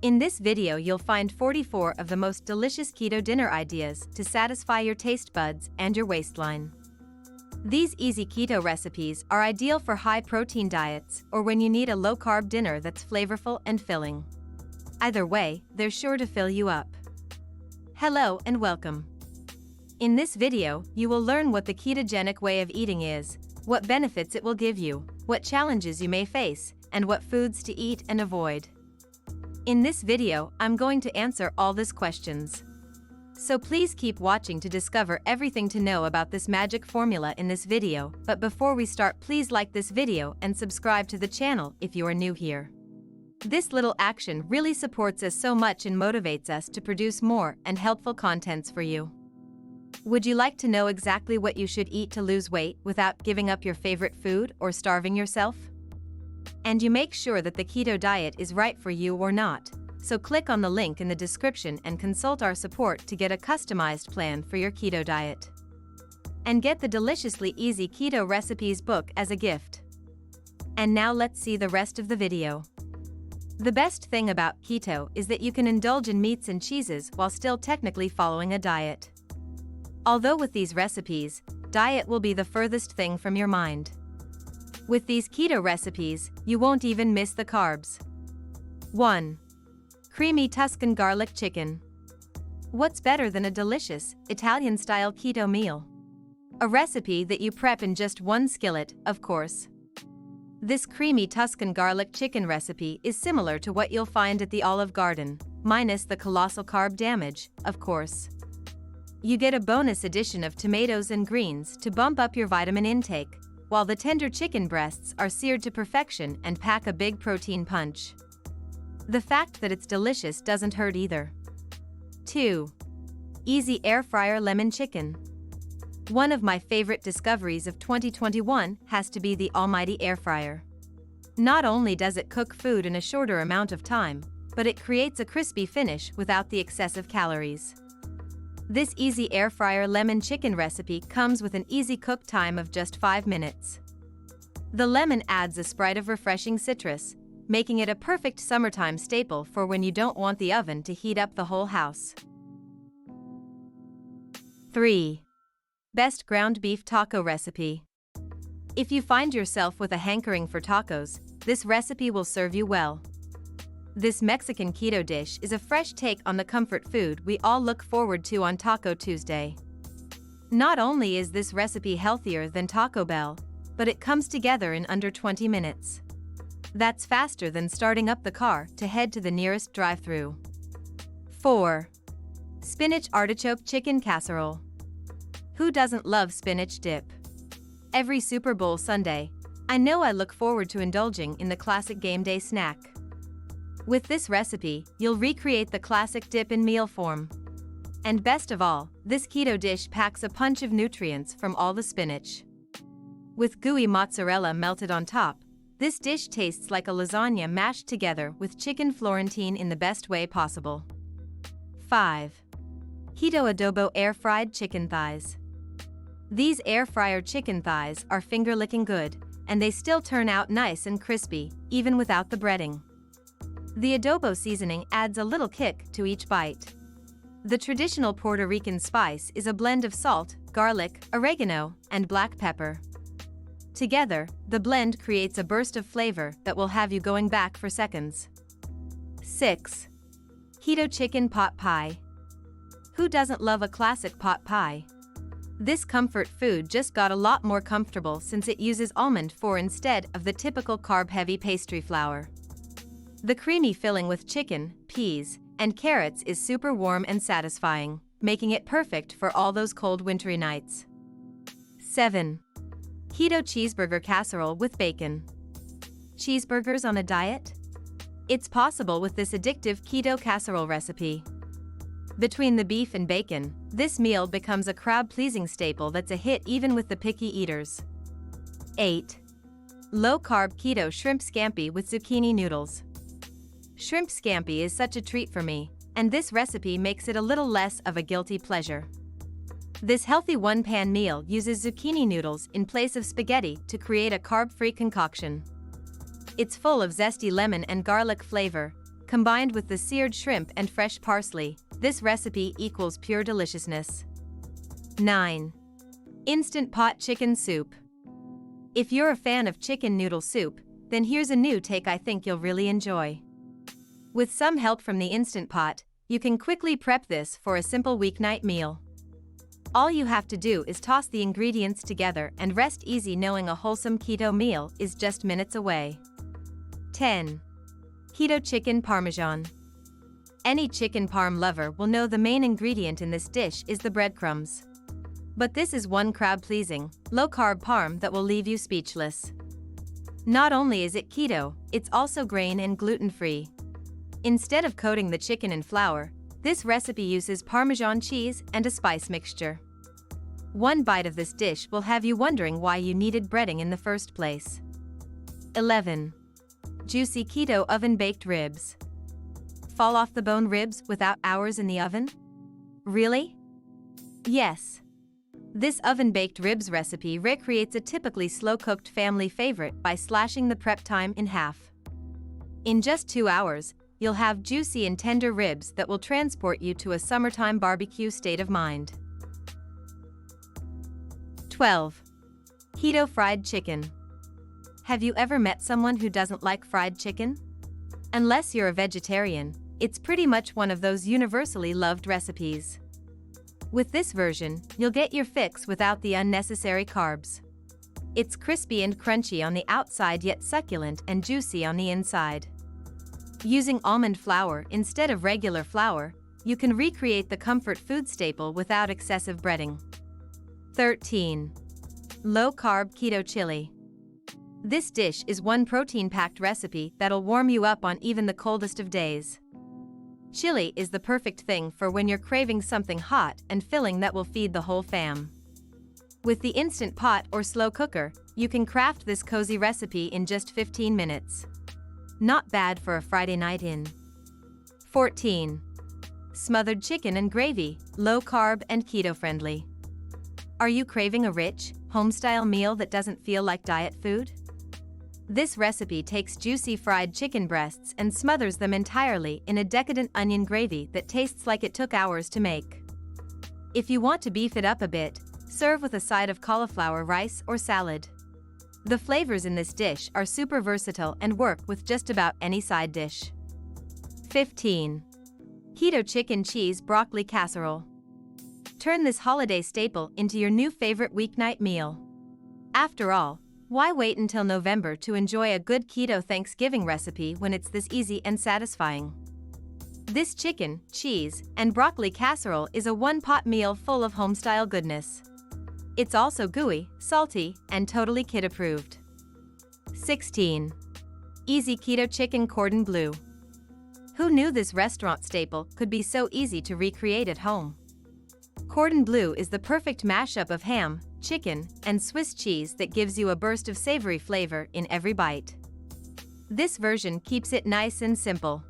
In this video you'll find 44 of the most delicious keto dinner ideas to satisfy your taste buds and your waistline. These easy keto recipes are ideal for high-protein diets or when you need a low-carb dinner that's flavorful and filling. Either way, they're sure to fill you up. Hello and welcome. In this video, you will learn what the ketogenic way of eating is, what benefits it will give you, what challenges you may face, and what foods to eat and avoid. In this video, I'm going to answer all these questions. So please keep watching to discover everything to know about this magic formula in this video, but before we start, please like this video and subscribe to the channel if you are new here. This little action really supports us so much and motivates us to produce more and helpful contents for you. Would you like to know exactly what you should eat to lose weight without giving up your favorite food or starving yourself? And you make sure that the keto diet is right for you or not, so click on the link in the description and consult our support to get a customized plan for your keto diet. And get the Deliciously Easy Keto Recipes book as a gift. And now let's see the rest of the video. The best thing about keto is that you can indulge in meats and cheeses while still technically following a diet. Although with these recipes, diet will be the furthest thing from your mind. With these keto recipes, you won't even miss the carbs. 1. Creamy Tuscan garlic chicken. What's better than a delicious, Italian-style keto meal? A recipe that you prep in just one skillet, of course. This creamy Tuscan garlic chicken recipe is similar to what you'll find at the Olive Garden, minus the colossal carb damage, of course. You get a bonus addition of tomatoes and greens to bump up your vitamin intake, while the tender chicken breasts are seared to perfection and pack a big protein punch. The fact that it's delicious doesn't hurt either. 2. Easy air fryer lemon chicken. One of my favorite discoveries of 2021 has to be the almighty air fryer. Not only does it cook food in a shorter amount of time, but it creates a crispy finish without the excessive calories. This easy air fryer lemon chicken recipe comes with an easy cook time of just 5 minutes. The lemon adds a sprite of refreshing citrus, making it a perfect summertime staple for when you don't want the oven to heat up the whole house. 3. Best ground beef taco recipe. If you find yourself with a hankering for tacos, this recipe will serve you well. This Mexican keto dish is a fresh take on the comfort food we all look forward to on Taco Tuesday. Not only is this recipe healthier than Taco Bell, but it comes together in under 20 minutes. That's faster than starting up the car to head to the nearest drive-thru. 4. Spinach artichoke chicken casserole. Who doesn't love spinach dip? Every Super Bowl Sunday, I know I look forward to indulging in the classic game day snack. With this recipe, you'll recreate the classic dip in meal form. And best of all, this keto dish packs a punch of nutrients from all the spinach. With gooey mozzarella melted on top, this dish tastes like a lasagna mashed together with chicken Florentine in the best way possible. 5. Keto adobo air-fried chicken thighs. These air-fryer chicken thighs are finger-licking good, and they still turn out nice and crispy, even without the breading. The adobo seasoning adds a little kick to each bite. The traditional Puerto Rican spice is a blend of salt, garlic, oregano, and black pepper. Together, the blend creates a burst of flavor that will have you going back for seconds. 6. Keto chicken pot pie. Who doesn't love a classic pot pie? This comfort food just got a lot more comfortable since it uses almond flour instead of the typical carb-heavy pastry flour. The creamy filling with chicken, peas, and carrots is super warm and satisfying, making it perfect for all those cold wintry nights. 7. Keto cheeseburger casserole with bacon. Cheeseburgers on a diet? It's possible with this addictive keto casserole recipe. Between the beef and bacon, this meal becomes a crowd-pleasing staple that's a hit even with the picky eaters. 8. Low-carb keto shrimp scampi with zucchini noodles. Shrimp scampi is such a treat for me, and this recipe makes it a little less of a guilty pleasure. This healthy one-pan meal uses zucchini noodles in place of spaghetti to create a carb-free concoction. It's full of zesty lemon and garlic flavor, Combined with the seared shrimp and fresh parsley, this recipe equals pure deliciousness. 9. Instant pot chicken soup. If you're a fan of chicken noodle soup, then here's a new take I think you'll really enjoy. With some help from the Instant Pot, you can quickly prep this for a simple weeknight meal. All you have to do is toss the ingredients together and rest easy knowing a wholesome keto meal is just minutes away. 10. Keto chicken parmesan. Any chicken parm lover will know the main ingredient in this dish is the breadcrumbs. But this is one crowd-pleasing, low-carb parm that will leave you speechless. Not only is it keto, it's also grain and gluten-free. Instead of coating the chicken in flour, this recipe uses Parmesan cheese and a spice mixture. One bite of this dish will have you wondering why you needed breading in the first place. 11. Juicy keto oven-baked ribs. Fall off the bone ribs without hours in the oven? Really? Yes. This oven-baked ribs recipe recreates a typically slow-cooked family favorite by slashing the prep time in half. In just 2 hours, you'll have juicy and tender ribs that will transport you to a summertime barbecue state of mind. 12. Keto fried chicken. Have you ever met someone who doesn't like fried chicken? Unless you're a vegetarian, it's pretty much one of those universally loved recipes. With this version, you'll get your fix without the unnecessary carbs. It's crispy and crunchy on the outside yet succulent and juicy on the inside. Using almond flour instead of regular flour, you can recreate the comfort food staple without excessive breading. 13. Low-carb keto chili. This dish is one protein-packed recipe that'll warm you up on even the coldest of days. Chili is the perfect thing for when you're craving something hot and filling that will feed the whole fam. With the Instant Pot or slow cooker, you can craft this cozy recipe in just 15 minutes. Not bad for a Friday night in. 14. Smothered chicken and gravy, low-carb and keto-friendly. Are you craving a rich, home-style meal that doesn't feel like diet food? This recipe takes juicy fried chicken breasts and smothers them entirely in a decadent onion gravy that tastes like it took hours to make. If you want to beef it up a bit, serve with a side of cauliflower rice or salad. The flavors in this dish are super versatile and work with just about any side dish. 15. Keto chicken cheese broccoli casserole. Turn this holiday staple into your new favorite weeknight meal. After all, why wait until November to enjoy a good keto Thanksgiving recipe when it's this easy and satisfying? This chicken, cheese, and broccoli casserole is a one-pot meal full of home-style goodness. It's also gooey, salty, and totally kid-approved. 16. Easy keto chicken cordon bleu. Who knew this restaurant staple could be so easy to recreate at home? Cordon bleu is the perfect mashup of ham, chicken, and Swiss cheese that gives you a burst of savory flavor in every bite. This version keeps it nice and simple.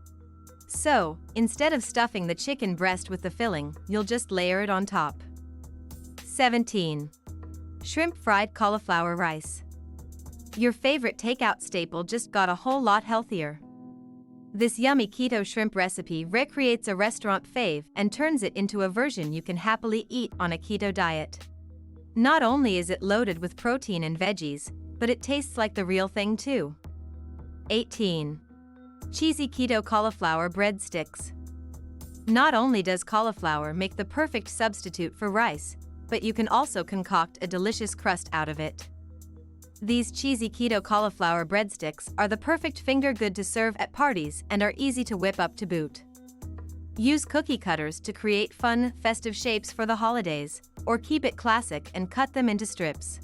So, instead of stuffing the chicken breast with the filling, you'll just layer it on top. 17. Shrimp fried cauliflower rice. Your favorite takeout staple just got a whole lot healthier. This yummy keto shrimp recipe recreates a restaurant fave and turns it into a version you can happily eat on a keto diet. Not only is it loaded with protein and veggies, but it tastes like the real thing too. 18. Cheesy keto cauliflower breadsticks. Not only does cauliflower make the perfect substitute for rice, but you can also concoct a delicious crust out of it. These cheesy keto cauliflower breadsticks are the perfect finger good to serve at parties and are easy to whip up to boot. Use cookie cutters to create fun, festive shapes for the holidays, or keep it classic and cut them into strips.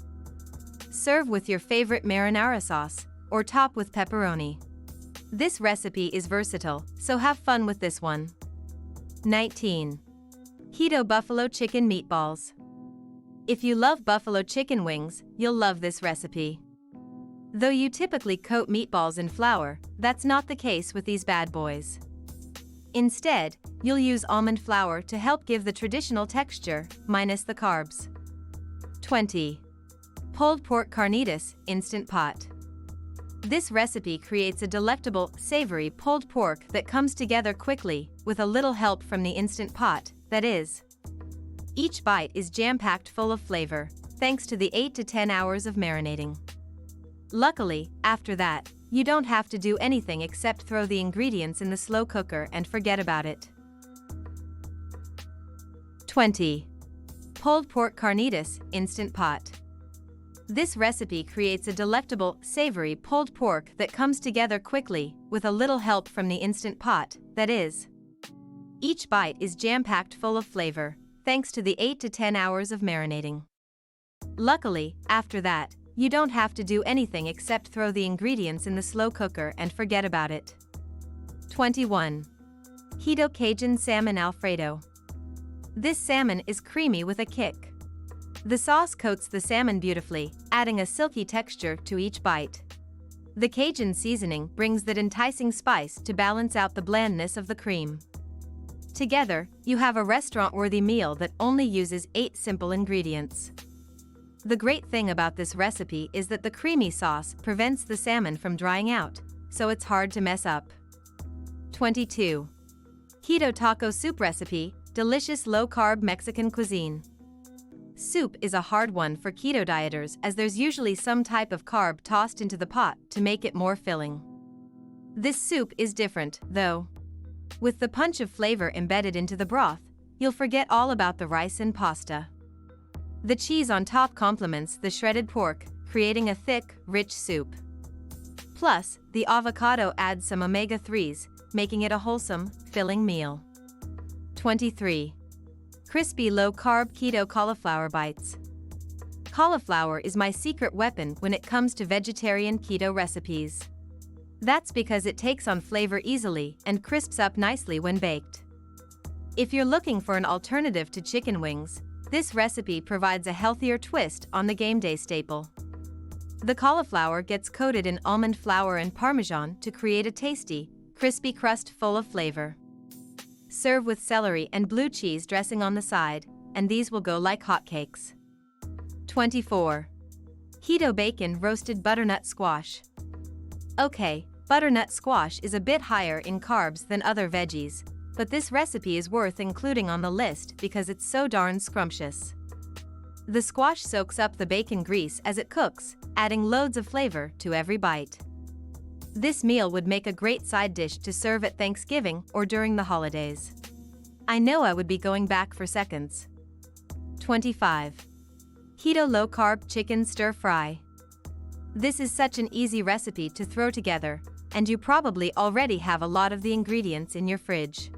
Serve with your favorite marinara sauce, or top with pepperoni. This recipe is versatile, so have fun with this one. 19. Keto buffalo chicken meatballs. If you love buffalo chicken wings, you'll love this recipe. Though you typically coat meatballs in flour, that's not the case with these bad boys. Instead, you'll use almond flour to help give the traditional texture, minus the carbs. 20. Pulled pork carnitas, Instant Pot. This recipe creates a delectable, savory pulled pork that comes together quickly, with a little help from the Instant Pot, that is. Each bite is jam-packed full of flavor, thanks to the 8 to 10 hours of marinating. Luckily, after that, you don't have to do anything except throw the ingredients in the slow cooker and forget about it. 20. Pulled pork carnitas, Instant Pot. This recipe creates a delectable, savory pulled pork that comes together quickly, with a little help from the Instant Pot, that is. Each bite is jam-packed full of flavor, thanks to the 8 to 10 hours of marinating. Luckily, after that, you don't have to do anything except throw the ingredients in the slow cooker and forget about it. 21. Keto Cajun Salmon Alfredo. This salmon is creamy with a kick. The sauce coats the salmon beautifully, adding a silky texture to each bite. The Cajun seasoning brings that enticing spice to balance out the blandness of the cream. Together, you have a restaurant-worthy meal that only uses 8 simple ingredients. The great thing about this recipe is that the creamy sauce prevents the salmon from drying out, so it's hard to mess up. 22. Keto Taco Soup Recipe, delicious low-carb Mexican cuisine. Soup is a hard one for keto dieters as there's usually some type of carb tossed into the pot to make it more filling. This soup is different, though. With the punch of flavor embedded into the broth, you'll forget all about the rice and pasta. The cheese on top complements the shredded pork, creating a thick, rich soup. Plus, the avocado adds some omega-3s, making it a wholesome, filling meal. 23. Crispy low-carb keto cauliflower bites. Cauliflower is my secret weapon when it comes to vegetarian keto recipes. That's because it takes on flavor easily and crisps up nicely when baked. If you're looking for an alternative to chicken wings, this recipe provides a healthier twist on the game day staple. The cauliflower gets coated in almond flour and Parmesan to create a tasty, crispy crust full of flavor. Serve with celery and blue cheese dressing on the side, and these will go like hotcakes. 24. Keto Bacon Roasted Butternut Squash. Okay, butternut squash is a bit higher in carbs than other veggies, but this recipe is worth including on the list because it's so darn scrumptious. The squash soaks up the bacon grease as it cooks, adding loads of flavor to every bite. This meal would make a great side dish to serve at Thanksgiving or during the holidays. I know I would be going back for seconds. 25. Keto Low-Carb Chicken Stir Fry. This is such an easy recipe to throw together, and you probably already have a lot of the ingredients in your fridge.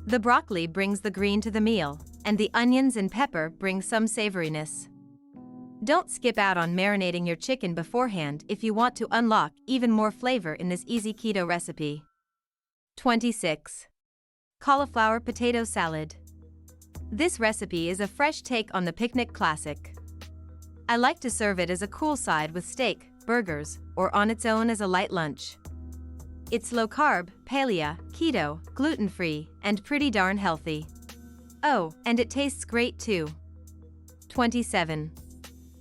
The broccoli brings the green to the meal, and the onions and pepper bring some savoriness. Don't skip out on marinating your chicken beforehand if you want to unlock even more flavor in this easy keto recipe. 26. Cauliflower Potato Salad. This recipe is a fresh take on the picnic classic. I like to serve it as a cool side with steak, burgers, or on its own as a light lunch. It's low-carb, paleo, keto, gluten-free, and pretty darn healthy. Oh, and it tastes great too. 27.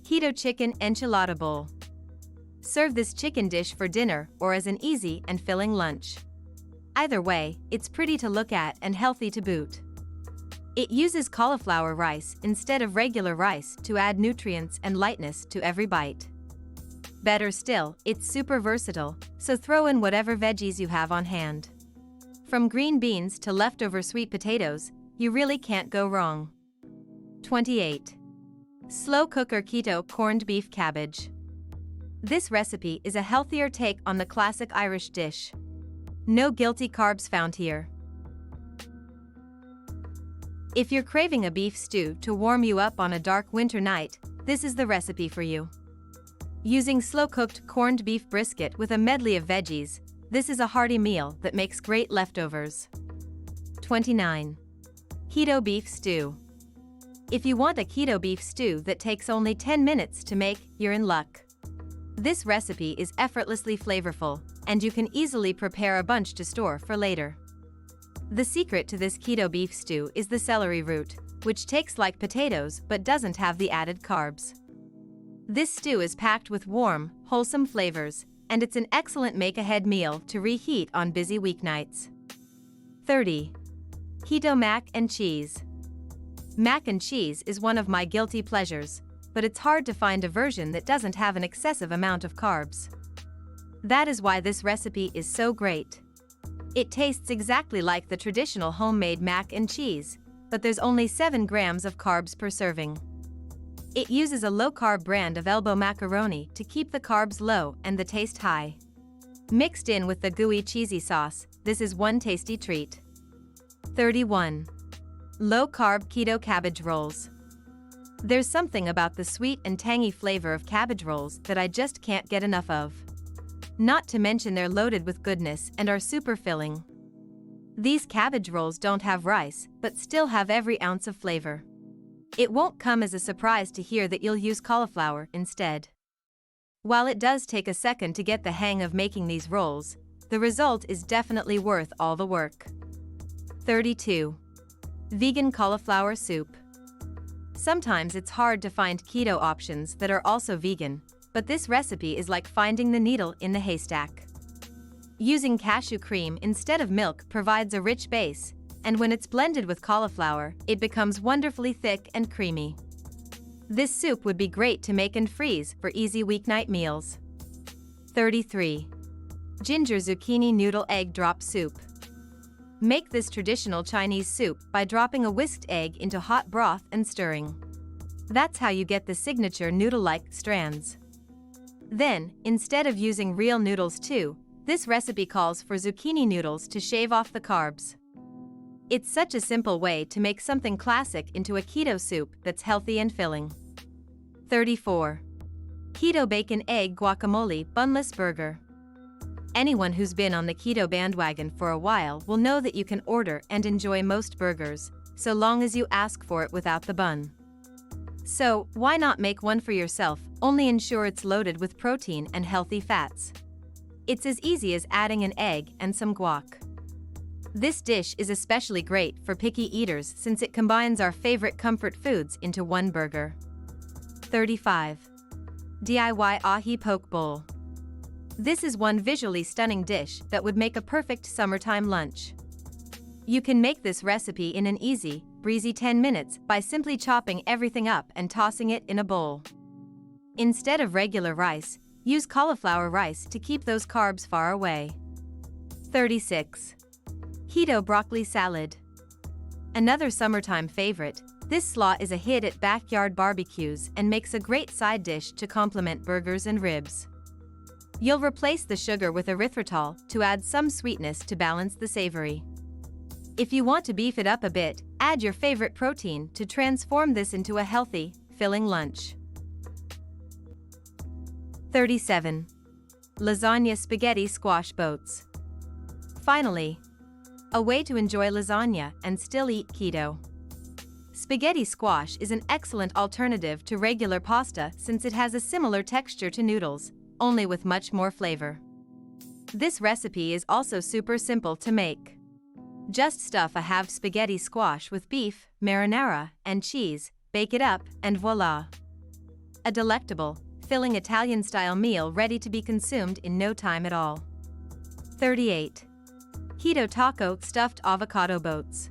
Keto Chicken Enchilada Bowl. Serve this chicken dish for dinner or as an easy and filling lunch. Either way, it's pretty to look at and healthy to boot. It uses cauliflower rice instead of regular rice to add nutrients and lightness to every bite. Better still, it's super versatile, so throw in whatever veggies you have on hand. From green beans to leftover sweet potatoes, you really can't go wrong. 28. Slow Cooker Keto Corned Beef Cabbage. This recipe is a healthier take on the classic Irish dish. No guilty carbs found here. If you're craving a beef stew to warm you up on a dark winter night, this is the recipe for you. Using slow-cooked corned beef brisket with a medley of veggies, this is a hearty meal that makes great leftovers. 29. Keto Beef Stew. If you want a keto beef stew that takes only 10 minutes to make, you're in luck. This recipe is effortlessly flavorful, and you can easily prepare a bunch to store for later. The secret to this keto beef stew is the celery root, which tastes like potatoes but doesn't have the added carbs. This stew is packed with warm, wholesome flavors, and it's an excellent make-ahead meal to reheat on busy weeknights. 30. Keto mac and cheese. Mac and cheese is one of my guilty pleasures, but it's hard to find a version that doesn't have an excessive amount of carbs. That is why this recipe is so great. It tastes exactly like the traditional homemade mac and cheese, but there's only 7 grams of carbs per serving. It uses a low-carb brand of elbow macaroni to keep the carbs low and the taste high. Mixed in with the gooey cheesy sauce, this is one tasty treat. 31. Low-carb keto cabbage rolls. There's something about the sweet and tangy flavor of cabbage rolls that I just can't get enough of. Not to mention they're loaded with goodness and are super filling. These cabbage rolls don't have rice, but still have every ounce of flavor. It won't come as a surprise to hear that you'll use cauliflower instead. While it does take a second to get the hang of making these rolls, the result is definitely worth all the work. 32. Vegan cauliflower soup. Sometimes it's hard to find keto options that are also vegan, but this recipe is like finding the needle in the haystack. Using cashew cream instead of milk provides a rich base, and when it's blended with cauliflower, it becomes wonderfully thick and creamy. This soup would be great to make and freeze for easy weeknight meals. 33. Ginger zucchini noodle egg drop soup. Make this traditional Chinese soup by dropping a whisked egg into hot broth and stirring. That's how you get the signature noodle-like strands. Then, instead of using real noodles too, this recipe calls for zucchini noodles to shave off the carbs. It's such a simple way to make something classic into a keto soup that's healthy and filling. 34. Keto bacon egg guacamole bunless burger. Anyone who's been on the keto bandwagon for a while will know that you can order and enjoy most burgers, so long as you ask for it without the bun. So, why not make one for yourself, only ensure it's loaded with protein and healthy fats. It's as easy as adding an egg and some guac. This dish is especially great for picky eaters since it combines our favorite comfort foods into one burger. 35. DIY ahi poke bowl. This is one visually stunning dish that would make a perfect summertime lunch. You can make this recipe in an easy, breezy 10 minutes by simply chopping everything up and tossing it in a bowl. Instead of regular rice, use cauliflower rice to keep those carbs far away. 36. Keto broccoli salad. Another summertime favorite, this slaw is a hit at backyard barbecues and makes a great side dish to complement burgers and ribs. You'll replace the sugar with erythritol to add some sweetness to balance the savory. If you want to beef it up a bit, add your favorite protein to transform this into a healthy, filling lunch. 37. Lasagna spaghetti squash boats. Finally, a way to enjoy lasagna and still eat keto. Spaghetti squash is an excellent alternative to regular pasta since it has a similar texture to noodles, only with much more flavor. This recipe is also super simple to make. Just stuff a halved spaghetti squash with beef, marinara, and cheese, bake it up, and voila! A delectable, filling Italian-style meal ready to be consumed in no time at all. 38. Keto taco stuffed avocado boats.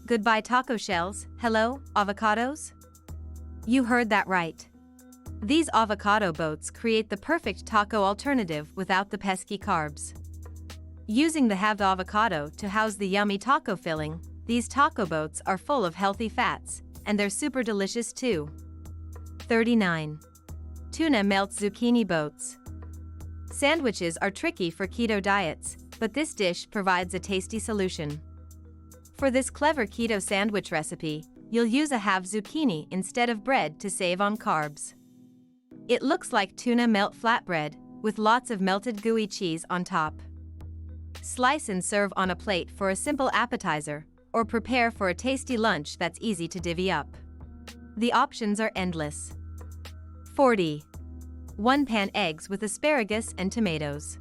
Goodbye taco shells, hello, avocados? You heard that right. These avocado boats create the perfect taco alternative without the pesky carbs. Using the halved avocado to house the yummy taco filling, these taco boats are full of healthy fats, and they're super delicious too. 39. Tuna melt zucchini boats. Sandwiches are tricky for keto diets, but this dish provides a tasty solution. For this clever keto sandwich recipe, you'll use a halved zucchini instead of bread to save on carbs. It looks like tuna melt flatbread, with lots of melted gooey cheese on top. Slice and serve on a plate for a simple appetizer, or prepare for a tasty lunch that's easy to divvy up. The options are endless. 40. One-pan eggs with asparagus and tomatoes.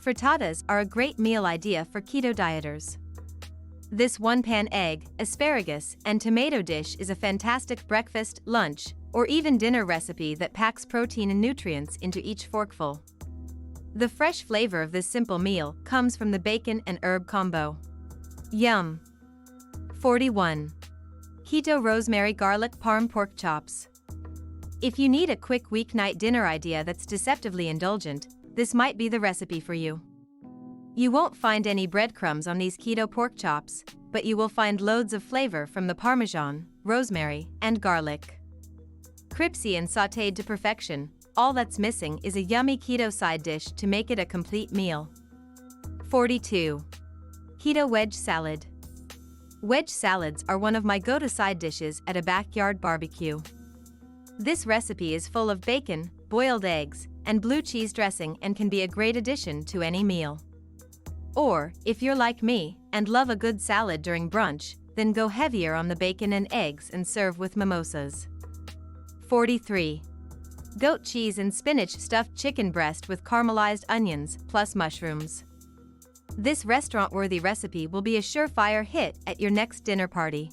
Frittatas are a great meal idea for keto dieters. This one-pan egg, asparagus, and tomato dish is a fantastic breakfast, lunch, or even dinner recipe that packs protein and nutrients into each forkful. The fresh flavor of this simple meal comes from the bacon and herb combo. Yum! 41. Keto Rosemary Garlic Parm Pork Chops. If you need a quick weeknight dinner idea that's deceptively indulgent, this might be the recipe for you. You won't find any breadcrumbs on these keto pork chops, but you will find loads of flavor from the Parmesan, rosemary, and garlic. Crispy and sautéed to perfection, all that's missing is a yummy keto side dish to make it a complete meal. 42. Keto Wedge Salad. Wedge salads are one of my go-to side dishes at a backyard barbecue. This recipe is full of bacon, boiled eggs, and blue cheese dressing and can be a great addition to any meal. Or, if you're like me and love a good salad during brunch, then go heavier on the bacon and eggs and serve with mimosas. 43. Goat cheese and spinach stuffed chicken breast with caramelized onions plus mushrooms. This restaurant-worthy recipe will be a surefire hit at your next dinner party.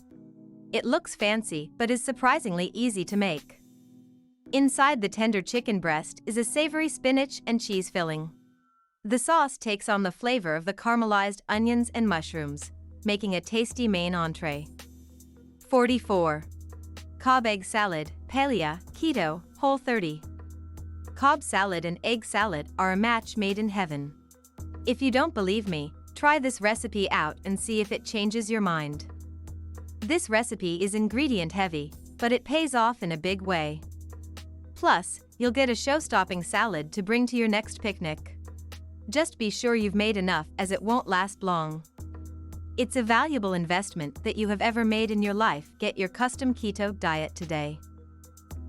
It looks fancy but is surprisingly easy to make. Inside the tender chicken breast is a savory spinach and cheese filling. The sauce takes on the flavor of the caramelized onions and mushrooms, making a tasty main entree. 44. Cobb Egg Salad, Paleo, Keto, Whole30. Cobb salad and egg salad are a match made in heaven. If you don't believe me, try this recipe out and see if it changes your mind. This recipe is ingredient heavy, but it pays off in a big way. Plus, you'll get a show-stopping salad to bring to your next picnic. Just be sure you've made enough, as it won't last long. It's a valuable investment that you have ever made in your life. Get your Custom Keto Diet today.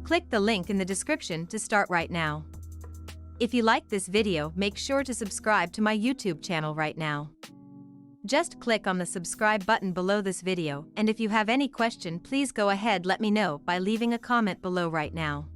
Click the link in the description to start right now. If you like this video, make sure to subscribe to my YouTube channel right now. Just click on the subscribe button below this video, and if you have any question, please go ahead, let me know by leaving a comment below right now.